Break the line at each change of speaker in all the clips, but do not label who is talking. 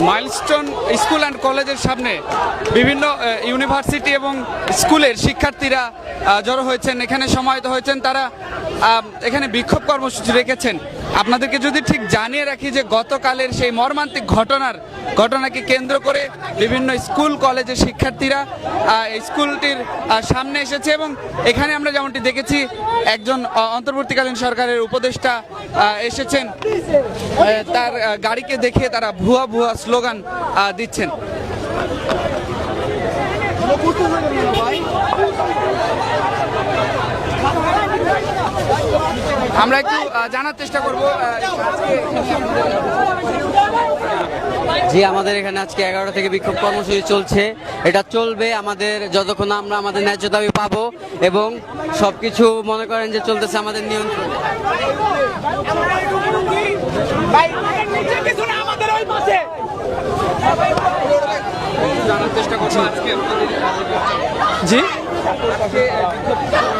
Milestone school and কলেজের সামনে বিভিন্ন ইউনিভার্সিটি এবং স্কুলের শিক্ষার্থীরা জড়ো হয়েছেন, এখানে সমাহিত হয়েছেন। তারা এখানে বিক্ষোভ কর্মসূচি রেখেছেন। আপনাদেরকে যদি ঠিক জানিয়ে রাখি যে গতকালের সেই মর্মান্তিক ঘটনাকে কেন্দ্র করে বিভিন্ন স্কুল কলেজের শিক্ষার্থীরা স্কুলটির সামনে এসেছে এবং এখানে আমরা যেমনটি দেখেছি একজন অন্তর্বর্তীকালীন সরকারের উপদেষ্টা এসেছেন। তার গাড়িকে দেখে তারা ভুয়া ভুয়া স্লোগান দিচ্ছেন। আমরা একটু জানার চেষ্টা করব।
জি, আমাদের এখানে আজকে 11টা থেকে বিক্ষোভ কর্মসূচি চলছে। এটা চলবে আমাদের যতক্ষণ আমরা আমাদের ন্যায্য দাবি পাবো এবং সবকিছু মনে করেন যে চলতেছে আমাদের নিয়ন্ত্রণে।
জানার চেষ্টা করবো আজকে
জি,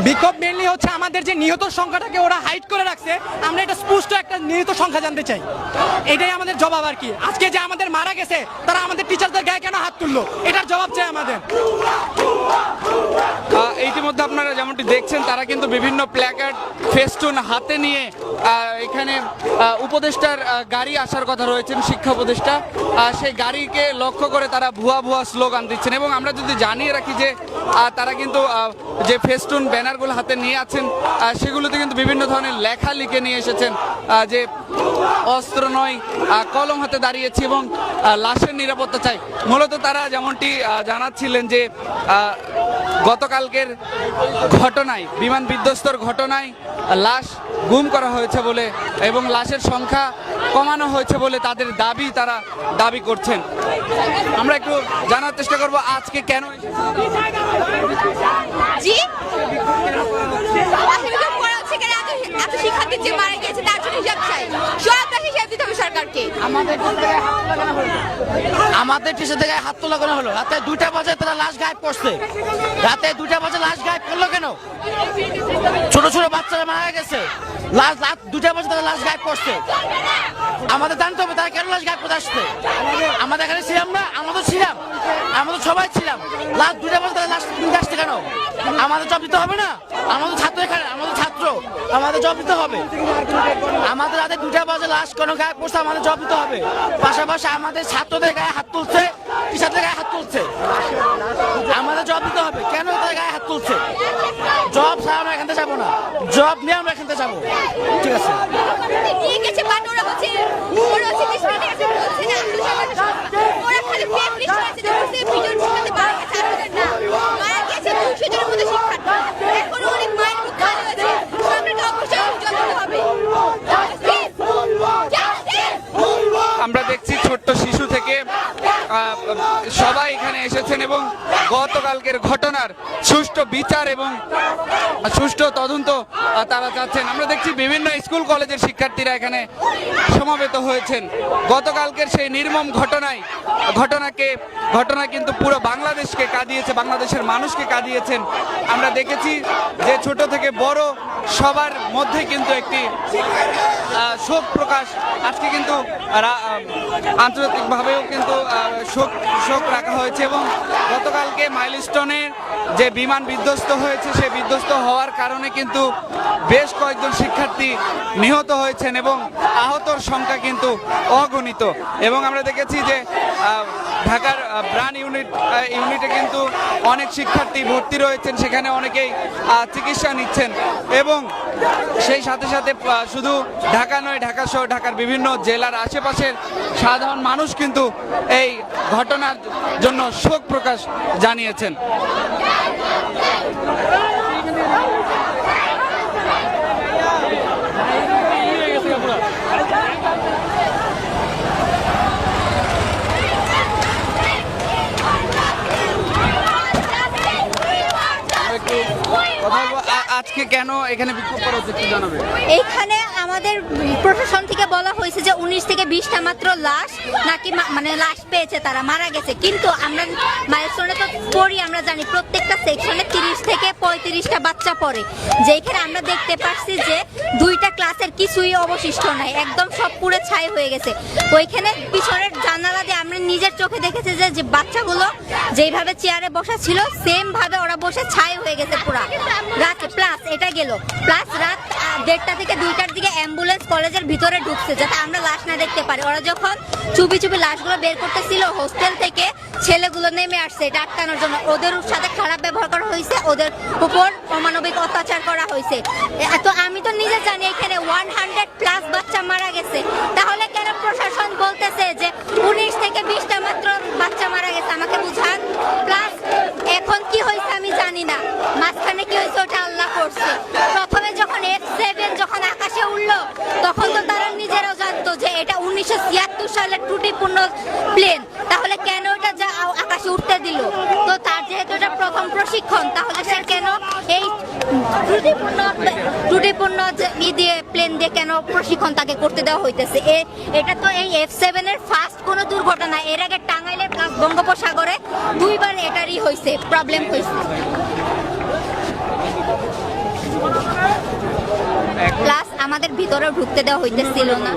বিক্ষোভ মেনলি হচ্ছে আমাদের যে নিহত সংখ্যাটাকে ওরা হাইড করে রাখছে, আমরা এটা স্পষ্ট একটা নিহত সংখ্যা জানতে চাই। এটাই আমাদের জবাব আর কি। আজকে যে আমাদের মারা গেছে তারা আমাদের টিচারদের গায়ে কেন হাত তুললো, এটার জবাব চাই আমাদের।
ইতিমধ্যে আপনারা যেমনটি দেখছেন তারা কিন্তু বিভিন্ন প্ল্যাকার্ড ফেস্টুন হাতে নিয়ে এখানে উপদেষ্টার গাড়ি আসার কথা রয়েছেন, শিক্ষা উপদেষ্টা, সেই গাড়িকে লক্ষ্য করে তারা ভুয়া ভুয়া স্লোগান দিচ্ছেন। এবং আমরা যদি জানিয়ে রাখি যে তারা কিন্তু যে ফেস্টুন ব্যানারগুলো হাতে নিয়ে আছেন সেগুলোতে কিন্তু বিভিন্ন ধরনের লেখা লিখে নিয়ে এসেছেন যে অস্ত্র নয় কলম হাতে দাঁড়িয়েছি এবং লাশের নিরাপত্তা চাই। মূলত তারা যেমনটি জানাচ্ছিলেন যে গতকালকের ঘটনায়, বিমান বিধ্বস্তর ঘটনায় লাশ গুম করা হয়েছে বলে এবং লাশের সংখ্যা কমানো হয়েছে বলে তাদের তারা দাবি করছেন। আমরা একটু জানার চেষ্টা করব আজকে কেন
শিক্ষার্থী যে মারা গিয়েছে তার জন্য হিসাব চাই, সব হিসাব দিতে হবে সরকারকে।
আমাদের টিচার থেকে হাত তোলা কেন হলো? রাতে 2টা বাজে তারা লাশ গায়েব করছে। রাতে 2টা বাজে লাশ গায়েব করলো কেন? ছোট ছোট বাচ্চারা মারা গেছে, রাত 2টা বাজে তারা লাশ গায়েব করছে। আমাদের জানতে হবে তারা কেন লাশ গায়েব করতে আসছে। আমাদের এখানে ছিলাম না, আমরা ছিলাম, আমরা সবাই ছিলাম। রাত 2টা বাজে তারা লাশ নিতে আসছে কেন? আমাদের জব দিতে হবে না? আমাদের ছাত্র এখানে, আমাদের ছাত্র, আমাদের জব দিতে হবে। আমাদের রাতে 2টা বাজে লাশ কেন গায়েব করছে, আমাদের জব দিতে হবে। পাশাপাশি আমাদের ছাত্রদের গায়ে হাত তুলছে, টিচারদের গায়ে হাত তুলছে, আমাদের জব দিতে হবে। কেন তাদের গায়ে হাত তুলছে? জব ছাড়া আমরা এখান থেকে যাবো না, জব নিয়ে আমরা এখান থেকে যাবো। ঠিক আছে,
আমরা দেখছি ছোট্ট শিশু থেকে সবাই এখানে এসেছেন এবং গতকালকের ঘটনার সুষ্ঠু বিচার এবং সুষ্ঠু তদন্ত তারা চাচ্ছেন। আমরা দেখছি বিভিন্ন স্কুল কলেজের শিক্ষার্থীরা এখানে সমবেত হয়েছেন। গতকালকের সেই নির্মম ঘটনা কিন্তু পুরো বাংলাদেশকে কাঁদিয়েছে, বাংলাদেশের মানুষকে কাঁদিয়েছেন। আমরা দেখেছি যে ছোট থেকে বড় সবার মধ্যে কিন্তু একটি শোক প্রকাশ। আজকে কিন্তু আন্তর্জাতিকভাবেও কিন্তু শোক রাখা হয়েছে এবং গতকালকে মাইলস্টোনের যে বিমান বিধ্বস্ত হয়েছে সেই বিধ্বস্ত হওয়ার কারণে কিন্তু বেশ কয়েকজন শিক্ষার্থী নিহত হয়েছেন এবং আহতর সংখ্যা কিন্তু অগণিত। এবং আমরা দেখেছি যে ঢাকার ব্রান ইউনিটে কিন্তু অনেক শিক্ষার্থী ভর্তি রয়েছেন, সেখানে অনেকেই চিকিৎসা নিচ্ছেন এবং সেই সাথে সাথে শুধু ঢাকা নয়, ঢাকা সহ ঢাকার বিভিন্ন জেলার আশেপাশের সাধারণ মানুষ কিন্তু এই ঘটনার জন্য শোক প্রকাশ জানিয়েছেন। আজকে কেন এখানে বিক্ষোভ করা হচ্ছে একটু জানাবেন।
এইখানে আমাদের প্রশাসন থেকে বলা হয়েছে যে 19 থেকে 20টা মাত্র লাশ নাকি মানে লাশ পেয়েছে, তারা মারা গেছে। কিন্তু আমরা মাইলস্টোনে তো পড়ি, আমরা জানি প্রত্যেকটা সেকশনে 30 থেকে 35টা বাচ্চা পড়ে, যেখানে আমরা দেখতে পাচ্ছি যে 2টা ক্লাসের কিছুই অবশিষ্ট নাই, একদম সব পুরো ছাই হয়ে গেছে। ওইখানে পিছনের জানালা দিয়ে আমরা নিজের চোখে দেখেছি যে বাচ্চাগুলো যেইভাবে চেয়ারে বসা ছিল সেম ভাবে ওরা বসে ছাই হয়ে গেছে পুরা রাত। প্লাস এটা গেল, প্লাস রাত 1:30 থেকে 2টার দিকে অ্যাম্বুলেন্স কলেজের ভিতরে ঢুকছে যাতে আমরা লাশ না দেখতে পারি। ওরা যখন চুপি চুপি লাশগুলো বের করতেছিল হোস্টেল থেকে, ছেলেগুলো নেমে আসছে এটা আটকানোর জন্য। ওদের সাথে খারাপ ব্যবহার করা হয়েছে, ওদের উপর অমানবিক অত্যাচার করা হয়েছে। তো আমি তো নিজে জানি এখানে 100+ বাচ্চা মারা গেছে, তাহলে কেন প্রশাসন বলতেছে যে 19 থেকে 20টা মাত্র বাচ্চা মারা গেছে? আমাকে বুঝান। প্লাস এখন কি হয়েছে আমি জানি না, মাঝখানে কি হয়েছে ওটা আল্লাহ করছে। প্রথমে যখন F7 যখন আকাশে উঠলো তখন তো তারা নিজেরাও জানতো যে এটা 1976 সালের ত্রুটিপূর্ণ প্লেন, তাহলে কেন এটা আকাশে উঠতে দিল? তো তার যেহেতু এটা প্রথম প্রশিক্ষণ, তাহলে স্যার কেন এই ত্রুটিপূর্ণ দিয়ে প্লেন দিয়ে কেন প্রশিক্ষণ তাকে করতে দেওয়া হইতেছে? এটা তো এই F7 এর ফার্স্ট কোনো দুর্ঘটনা, এর আগে টাঙ্গাইলে প্লাস বঙ্গোপসাগরে 2বার এটারই হয়েছে, প্রবলেম হয়েছে। প্লাস আমাদের ভিতরেও ঢুকতে দেওয়া হইতেছিল না,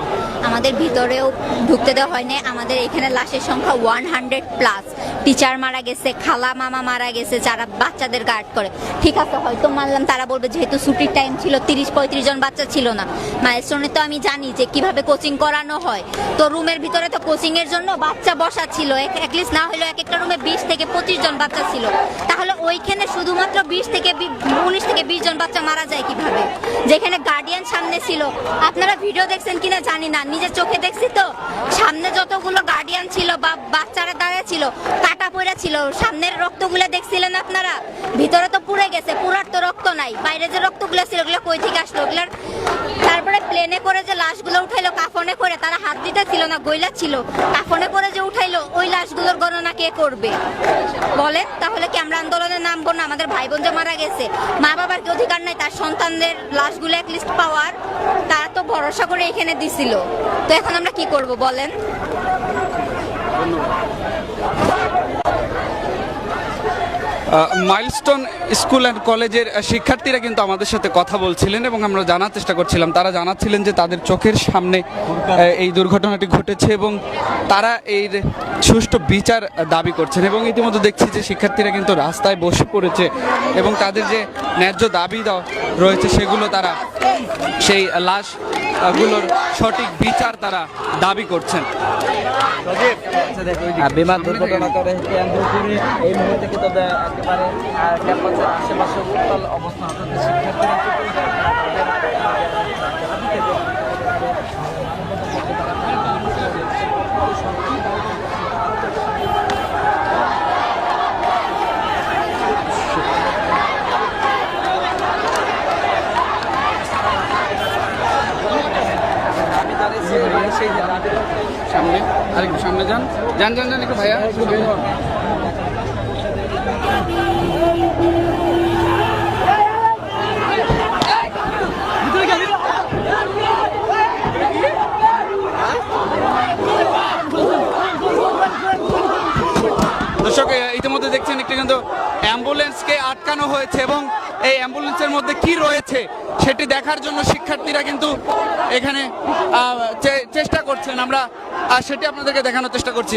আমাদের ভিতরেও ঢুকতে দেওয়া হয়নি। আমাদের এখানে লাশের সংখ্যা 100+। টিচার মারা গেছে, খালা মামা মারা গেছে যারা বাচ্চাদের গার্ড করে। ঠিক আছে, হয়তো মানলাম তারা বলবে যেহেতু ছুটির টাইম ছিল 30-35 জন বাচ্চা ছিল না। মাইলস্টোনে তো আমি জানি যে কিভাবে কোচিং করানো হয়, তো রুমের ভিতরে তো কোচিং এর জন্য বাচ্চা বসা ছিল, অ্যাটলিস্ট না হলেও এক একটা রুমে 20 থেকে 25 জন বাচ্চা ছিল। তাহলে ওইখানে শুধুমাত্র 19 থেকে 20 জন বাচ্চা মারা যায় কিভাবে? যেখানে গার্ডিয়ান সামনে ছিল, আপনারা ভিডিও দেখছেন কিনা জানি না, নিজের চোখে দেখছি তো, সামনে যতগুলো গার্ডিয়ান ছিল বা বাচ্চারা দাঁড়িয়ে ছিল কাটা পড়ে ছিল, সামনের রক্তগুলো দেখছিলেন আপনারা? ভিতরে তো পুড়ে গেছে, পুরার তো রক্ত নাই, বাইরে যে রক্তগুলো ছিল ওগুলো কই থেকে আসলো ওগুলার? তারপরে প্লেনে করে যে লাশগুলো উঠাইলো কাফনে করে, তারা হাত দিতে ছিল না, গইলা ছিল, কাফনে করে যে উঠাইলো ওই লাশগুলোর গণনা কে করবে বলেন? তাহলে কি আমরা আন্দোলনে নামবো না? আমাদের ভাই বোন যে মারা গেছে, মা বাবার কি অধিকার নাই তার সন্তানদের লাশগুলো লিস্ট পাওয়ার? তারা তো ভরসা করে এখানে দিছিল, তো এখন আমরা কি করব বলেন?
মাইলস্টোন স্কুল অ্যান্ড কলেজের শিক্ষার্থীরা কিন্তু আমাদের সাথে কথা বলছিলেন এবং আমরা জানার চেষ্টা করছিলাম। তারা জানাচ্ছিলেন যে তাদের চোখের সামনে এই দুর্ঘটনাটি ঘটেছে এবং তারা এর সুষ্ঠু বিচার দাবি করছেন। এবং ইতিমধ্যে দেখছি যে শিক্ষার্থীরা কিন্তু রাস্তায় বসে পড়েছে এবং তাদের যে ন্যায্য দাবি রয়েছে সেগুলো তারা, সেই লাশগুলোর সঠিক বিচার তারা দাবি করছেন।
বিমান দুর্ঘটনা করে কেন্দ্র করে এই মুহূর্তে কিন্তু একেবারে ক্যাম্পাসের আশেপাশে উত্তাল অবস্থা। শিক্ষার্থীরা
সামনে আরেকটু সামনে যান যান যান যান একটু ভাইয়া। দর্শক ইতিমধ্যে দেখছেন একটি কিন্তু অ্যাম্বুলেন্সকে আটকানো হয়েছে এবং এই অ্যাম্বুলেন্সের মধ্যে কি রয়েছে সেটি দেখার জন্য শিক্ষার্থীরা কিন্তু এখানে চেষ্টা করছেন। আমরা সেটি আপনাদেরকে দেখানোর চেষ্টা করছি।